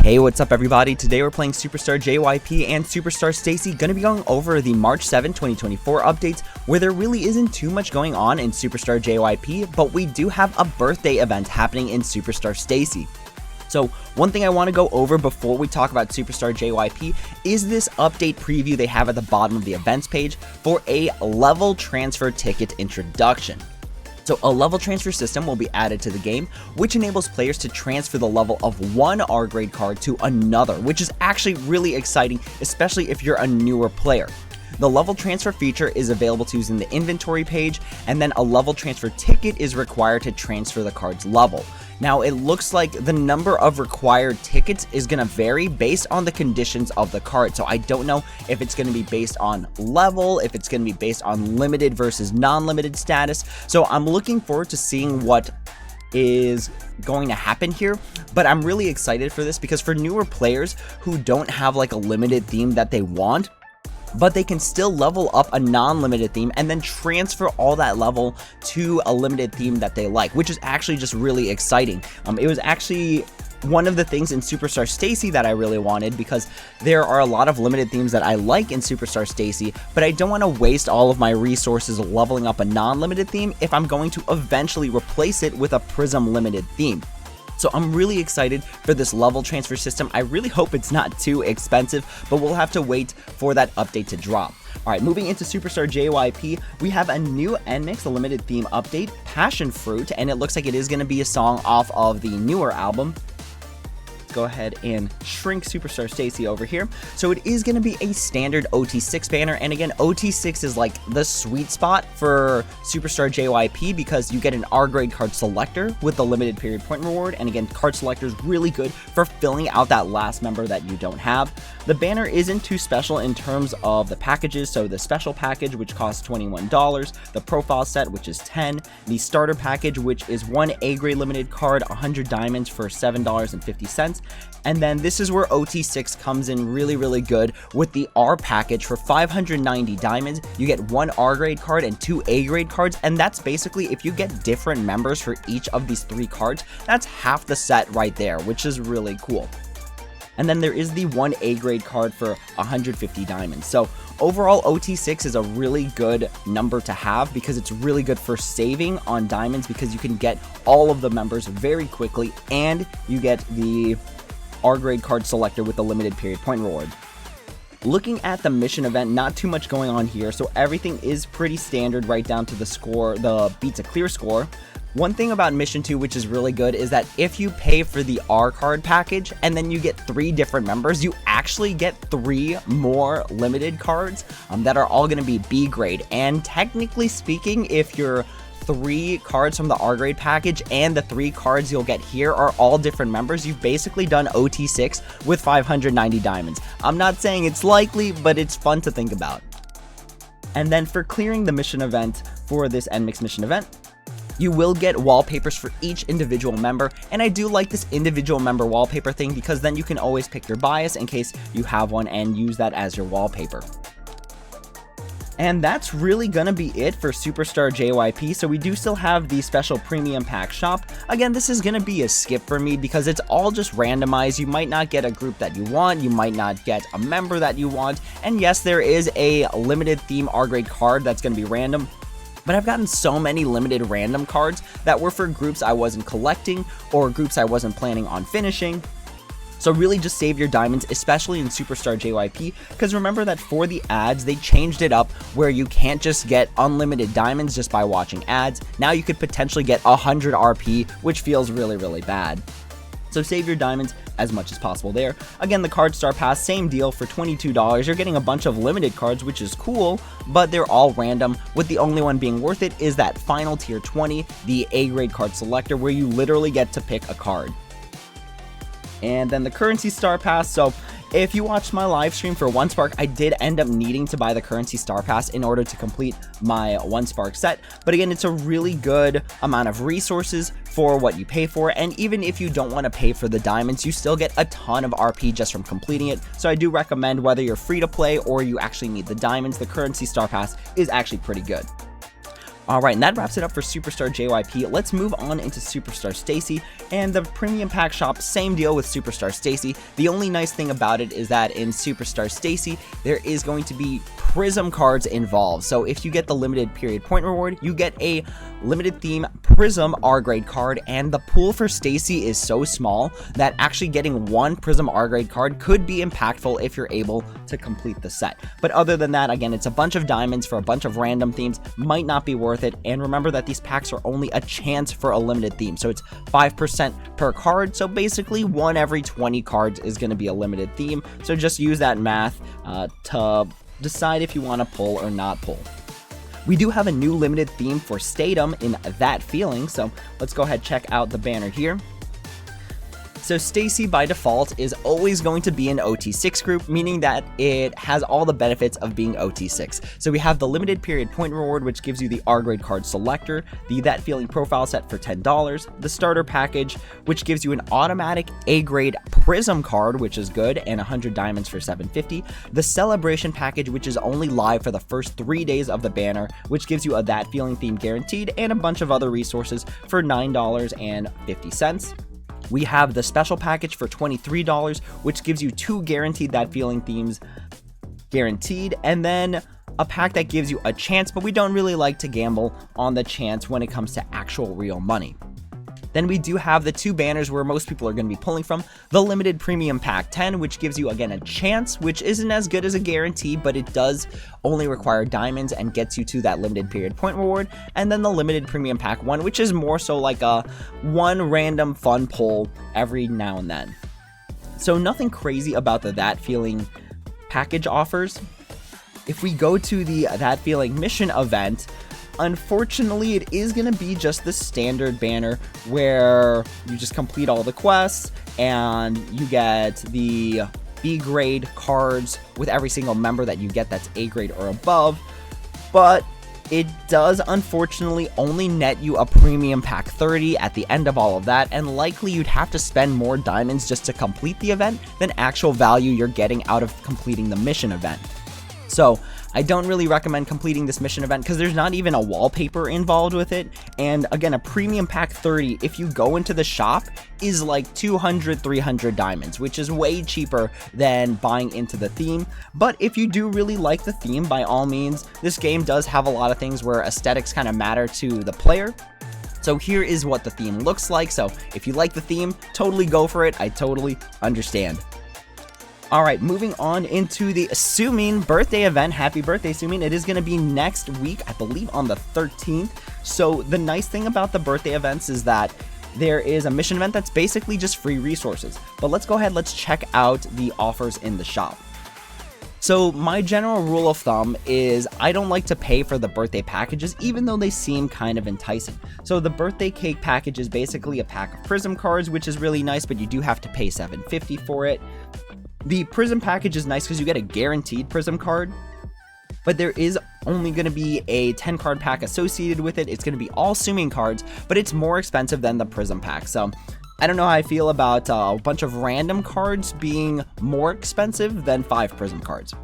Hey, what's up everybody? Today we're playing Superstar JYP and Superstar STAYC. Gonna be going over the March 7, 2024 updates, where there really isn't too much going on in Superstar JYP, but we do have a birthday event happening in Superstar STAYC. So one thing I want to go over before we talk about Superstar JYP is this update preview they have at the bottom of the events page for a level transfer ticket introduction. So a level transfer system will be added to the game, which enables players to transfer the level of one R grade card to another, which is actually really exciting, especially if you're a newer player. The level transfer feature is available to use in the inventory page, and then a level transfer ticket is required to transfer the card's level. Now, it looks like the number of required tickets is going to vary based on the conditions of the card. So I don't know if it's going to be based on level, if it's going to be based on limited versus non-limited status. So I'm looking forward to seeing what is going to happen here, but I'm really excited for this because for newer players who don't have like a limited theme that they want, but they can still level up a non-limited theme and then transfer all that level to a limited theme that they like, which is actually just really exciting. It was actually one of the things in Superstar STAYC that I really wanted, because there are a lot of limited themes that I like in Superstar STAYC, but I don't want to waste all of my resources leveling up a non-limited theme if I'm going to eventually replace it with a Prism limited theme. So I'm really excited for this level transfer system. I really hope it's not too expensive, but we'll have to wait for that update to drop. Alright, moving into Superstar JYP, we have a new NMIXX, a limited theme update, Passionfruit, and it looks like it is going to be a song off of the newer album. Go ahead and shrink Superstar STAYC over here. So it is going to be a standard OT6 banner, and again, OT6 is like the sweet spot for Superstar JYP because you get an R grade card selector with the limited period point reward, and again, card selector is really good for filling out that last member that you don't have. The banner isn't too special in terms of the packages, so the special package, which costs $21, the profile set, which is $10, the starter package, which is one A grade limited card, 100 diamonds for $7.50, and then this is where OT6 comes in really good with the R package for 590 diamonds. You get one R grade card and two A grade cards, and that's basically, if you get different members for each of these three cards, that's half the set right there, which is really cool. And then there is the one A grade card for 150 diamonds. So overall, OT6 is a really good number to have because it's really good for saving on diamonds, because you can get all of the members very quickly and you get the R grade card selector with the limited period point reward. Looking at the mission event, not too much going on here, so everything is pretty standard right down to the score, the beat to clear score. One thing about Mission 2 which is really good is that if you pay for the R card package and then you get 3 different members, you actually get 3 more limited cards that are all going to be B grade. And technically speaking, if you're 3 cards from the R grade package and the 3 cards you'll get here are all different members, you've basically done OT6 with 590 diamonds. I'm not saying it's likely, but it's fun to think about. And then for clearing the mission event for this NMIXX mission event, you will get wallpapers for each individual member, and I do like this individual member wallpaper thing because then you can always pick your bias in case you have one and use that as your wallpaper. And that's really gonna be it for Superstar JYP. So we do still have the special premium pack shop. Again, this is gonna be a skip for me because it's all just randomized. You might not get a group that you want, you might not get a member that you want, and yes, there is a limited theme R grade card that's gonna be random. But I've gotten so many limited random cards that were for groups I wasn't collecting or groups I wasn't planning on finishing. So really just save your diamonds, especially in Superstar JYP, because remember that for the ads, they changed it up where you can't just get unlimited diamonds just by watching ads. Now you could potentially get 100 RP, which feels really bad. So save your diamonds as much as possible there. Again, the card star pass, same deal for $22. You're getting a bunch of limited cards, which is cool, but they're all random, with the only one being worth it is that final tier 20, the A grade card selector, where you literally get to pick a card. And then the currency star pass, so if you watched my live stream for 1Spark, I did end up needing to buy the currency star pass in order to complete my 1Spark set, but again, it's a really good amount of resources for what you pay for, and even if you don't want to pay for the diamonds, you still get a ton of RP just from completing it. So I do recommend, whether you're free to play or you actually need the diamonds, the currency star pass is actually pretty good. Alright, and that wraps it up for Superstar JYP. Let's move on into Superstar STAYC, and the premium pack shop, same deal with Superstar STAYC. The only nice thing about it is that in Superstar STAYC, there is going to be Prism cards involved. So if you get the limited period point reward, you get a limited theme Prism R grade card, and the pool for STAYC is so small that actually getting one Prism R grade card could be impactful if you're able to complete the set. But other than that, again, it's a bunch of diamonds for a bunch of random themes, might not be worth it. And remember that these packs are only a chance for a limited theme, so it's 5% per card. So basically 1 every 20 cards is going to be a limited theme. So just use that math to decide if you want to pull or not pull. We do have a new limited theme for Stadium in That Feeling, so let's go ahead and check out the banner here. So STAYC by default is always going to be an OT6 group, meaning that it has all the benefits of being OT6. So we have the limited period point reward, which gives you the R grade card selector, the That Feeling profile set for $10, the starter package, which gives you an automatic A grade Prism card, which is good, and 100 diamonds for $750, the celebration package, which is only live for the first 3 days of the banner, which gives you a That Feeling theme guaranteed, and a bunch of other resources for $9.50. We have the special package for $23, which gives you 2 guaranteed That Feeling themes guaranteed, and then a pack that gives you a chance, but we don't really like to gamble on the chance when it comes to actual real money. Then we do have the 2 banners where most people are going to be pulling from. The limited premium pack 10, which gives you again a chance, which isn't as good as a guarantee, but it does only require diamonds and gets you to that limited period point reward. And then the limited premium pack 1, which is more so like a one random fun pull every now and then. So nothing crazy about the That Feeling package offers. If we go to the That Feeling mission event, unfortunately, it is going to be just the standard banner where you just complete all the quests and you get the B grade cards with every single member that you get that's A grade or above. But it does unfortunately only net you a premium pack 30 at the end of all of that, and likely you'd have to spend more diamonds just to complete the event than actual value you're getting out of completing the mission event. So I don't really recommend completing this mission event because there's not even a wallpaper involved with it. And again, a premium pack 30, if you go into the shop, is like 200, 300 diamonds, which is way cheaper than buying into the theme. But if you do really like the theme, by all means, this game does have a lot of things where aesthetics kind of matter to the player. So here is what the theme looks like. So if you like the theme, totally go for it. I totally understand. Alright, moving on into the Sumin birthday event. Happy birthday, Sumin. It is going to be next week, I believe on the 13th. So the nice thing about the birthday events is that there is a mission event that's basically just free resources. But let's go ahead, let's check out the offers in the shop. So my general rule of thumb is I don't like to pay for the birthday packages, even though they seem kind of enticing. So the birthday cake package is basically a pack of Prism cards, which is really nice, but you do have to pay $750 for it. The Prism package is nice because you get a guaranteed Prism card, but there is only going to be a 10 card pack associated with it. It's going to be all Sumin cards, but it's more expensive than the Prism pack. So I don't know how I feel about a bunch of random cards being more expensive than 5 Prism cards.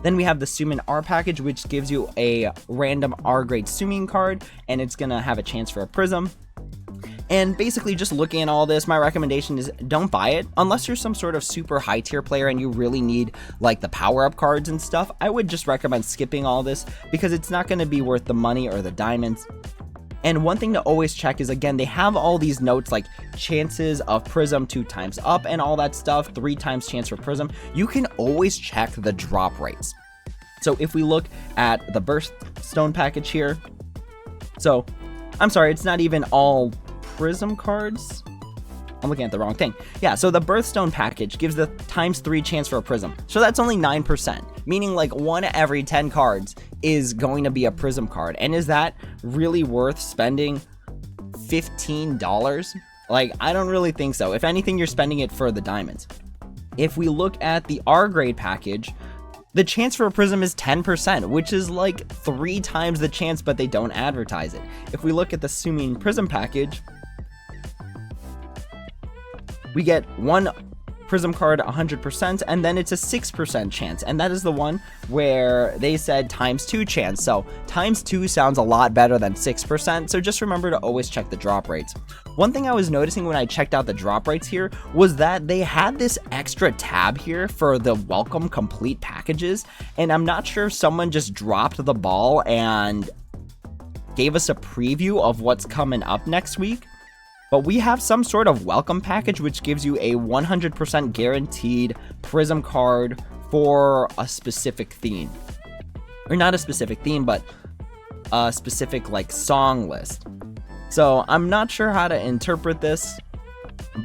Then we have the Sumin R package, which gives you a random R grade Sumin card, and it's going to have a chance for a Prism. And basically, just looking at all this, my recommendation is don't buy it unless you're some sort of super high tier player and you really need like the power up cards and stuff. I would just recommend skipping all this because it's not going to be worth the money or the diamonds. And one thing to always check is, again, they have all these notes like chances of Prism 2 times up and all that stuff, 3 times chance for Prism. You can always check the drop rates. So if we look at the Birthstone package here, so I'm sorry, it's not even all Prism cards. I'm looking at the wrong thing. Yeah, so the Birthstone package gives the ×3 chance for a Prism. So that's only 9%, meaning like 1 every 10 cards is going to be a Prism card. And is that really worth spending $15? Like, I don't really think so. If anything, you're spending it for the diamonds. If we look at the R grade package, the chance for a Prism is 10%, which is like 3 times the chance, but they don't advertise it. If we look at the Sumin Prism package, we get 1 Prism card 100%, and then it's a 6% chance, and that is the one where they said ×2 chance. So ×2 sounds a lot better than 6%, so just remember to always check the drop rates. One thing I was noticing when I checked out the drop rates here was that they had this extra tab here for the welcome complete packages, and I'm not sure if someone just dropped the ball and gave us a preview of what's coming up next week. But we have some sort of welcome package which gives you a 100% guaranteed Prism card for a specific theme. Or not a specific theme, but a specific like song list. So I'm not sure how to interpret this,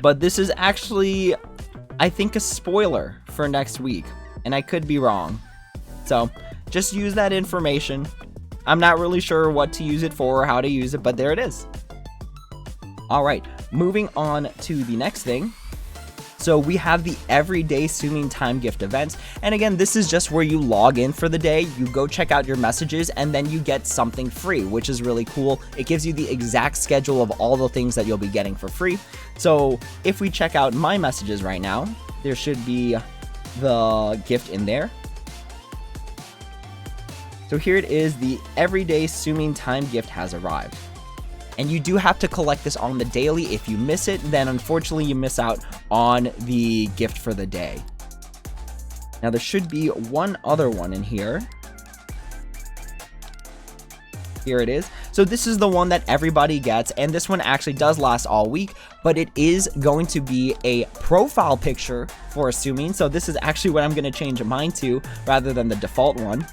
but this is actually, I think, a spoiler for next week, and I could be wrong. So just use that information. I'm not really sure what to use it for or how to use it, but there it is. Alright, moving on to the next thing. So we have the everyday Sumin time gift events, and again, this is just where you log in for the day, you go check out your messages, and then you get something free, which is really cool. It gives you the exact schedule of all the things that you'll be getting for free. So if we check out my messages right now, there should be the gift in there. So here it is, the everyday Sumin time gift has arrived. And you do have to collect this on the daily. If you miss it, then unfortunately you miss out on the gift for the day. Now there should be one other one in here. Here it is. So this is the one that everybody gets, and this one actually does last all week, but it is going to be a profile picture for Sumin. So this is actually what I'm going to change mine to rather than the default one.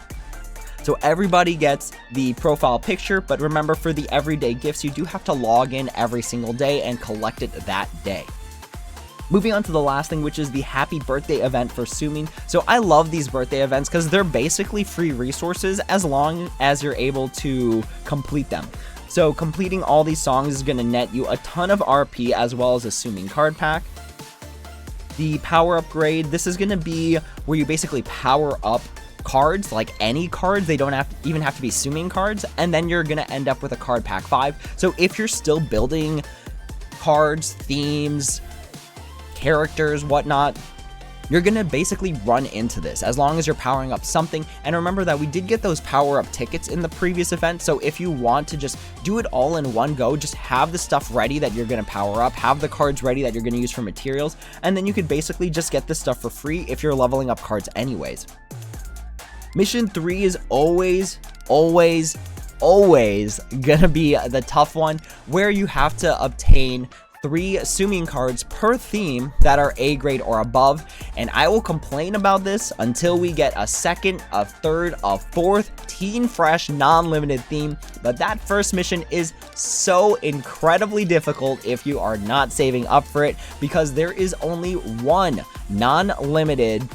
So everybody gets the profile picture, but remember, for the everyday gifts, you do have to log in every single day and collect it that day. Moving on to the last thing, which is the happy birthday event for Sumin. So I love these birthday events because they're basically free resources as long as you're able to complete them. So completing all these songs is going to net you a ton of RP as well as a Sumin card pack. The power upgrade, this is going to be where you basically power up cards, like any cards. They don't even have to be Sumin cards, and then you're gonna end up with a card pack 5. So if you're still building cards, themes, characters, whatnot, you're gonna basically run into this as long as you're powering up something. And remember that we did get those power up tickets in the previous event, so if you want to just do it all in one go, just have the stuff ready that you're gonna power up, have the cards ready that you're gonna use for materials, and then you could basically just get this stuff for free if you're leveling up cards anyways. Mission 3 is always gonna be the tough one, where you have to obtain 3 Sumin cards per theme that are A grade or above, and I will complain about this until we get a second, a third, a fourth Teen Fresh non-limited theme. But that first mission is so incredibly difficult if you are not saving up for it, because there is only one non-limited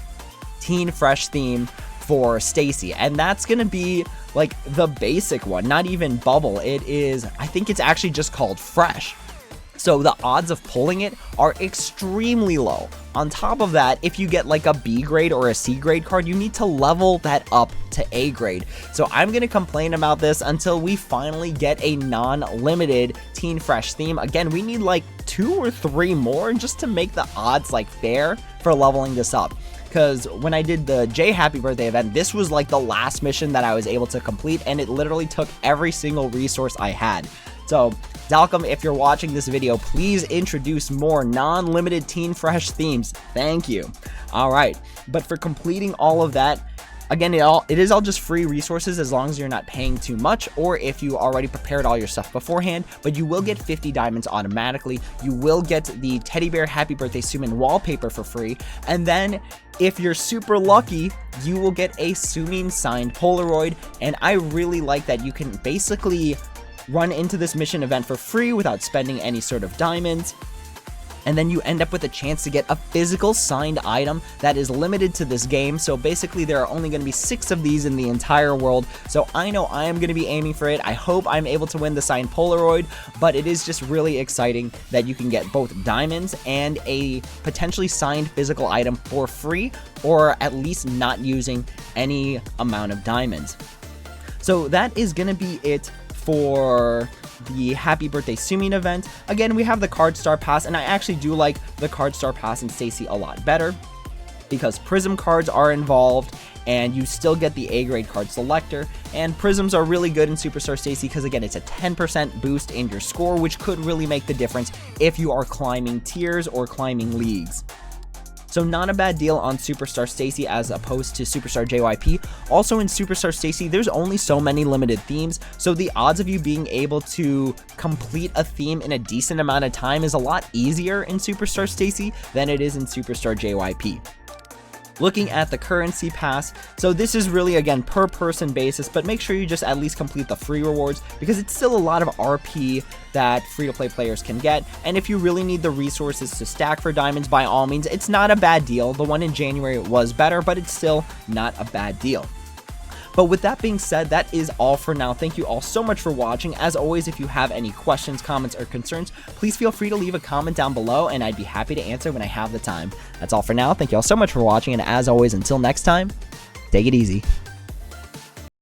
Teen Fresh theme for STAYC, and that's gonna be like the basic one, not even bubble. It is, I think it's actually just called Fresh. So the odds of pulling it are extremely low. On top of that, if you get like a B grade or a C grade card, you need to level that up to A grade. So I'm gonna complain about this until we finally get a non-limited Teen Fresh theme. Again, we need like 2 or 3 more just to make the odds like fair for leveling this up. Because when I did the J Happy Birthday event, this was like the last mission that I was able to complete, and it literally took every single resource I had. So, Dalcom, if you're watching this video, please introduce more non-limited Teen Fresh themes. Thank you. Alright, but for completing all of that, again, it is all just free resources as long as you're not paying too much, or if you already prepared all your stuff beforehand, but you will get 50 diamonds automatically. You will get the Teddy Bear Happy Birthday Sumin wallpaper for free, and then if you're super lucky, you will get a Sumin signed Polaroid, and I really like that you can basically run into this mission event for free without spending any sort of diamonds. And then you end up with a chance to get a physical signed item that is limited to this game. So basically there are only going to be 6 of these in the entire world. So I know I am going to be aiming for it. I hope I'm able to win the signed Polaroid, but it is just really exciting that you can get both diamonds and a potentially signed physical item for free, or at least not using any amount of diamonds. So that is going to be it for the Happy Birthday Sumin event. Again, we have the Card Star Pass, and I actually do like the Card Star Pass in STAYC a lot better because Prism cards are involved and you still get the A grade card selector, and Prisms are really good in Superstar STAYC because again, it's a 10% boost in your score, which could really make the difference if you are climbing tiers or climbing leagues. So not a bad deal on Superstar STAYC as opposed to Superstar JYP. Also in Superstar STAYC, there's only so many limited themes, so the odds of you being able to complete a theme in a decent amount of time is a lot easier in Superstar STAYC than it is in Superstar JYP. Looking at the currency pass, so this is really again per person basis, but make sure you just at least complete the free rewards because it's still a lot of RP that free-to-play players can get, and if you really need the resources to stack for diamonds, by all means, it's not a bad deal. The one in January was better, but it's still not a bad deal. But with that being said, that is all for now. Thank you all so much for watching. As always, if you have any questions, comments, or concerns, please feel free to leave a comment down below, and I'd be happy to answer when I have the time. That's all for now. Thank you all so much for watching, and as always, until next time, take it easy.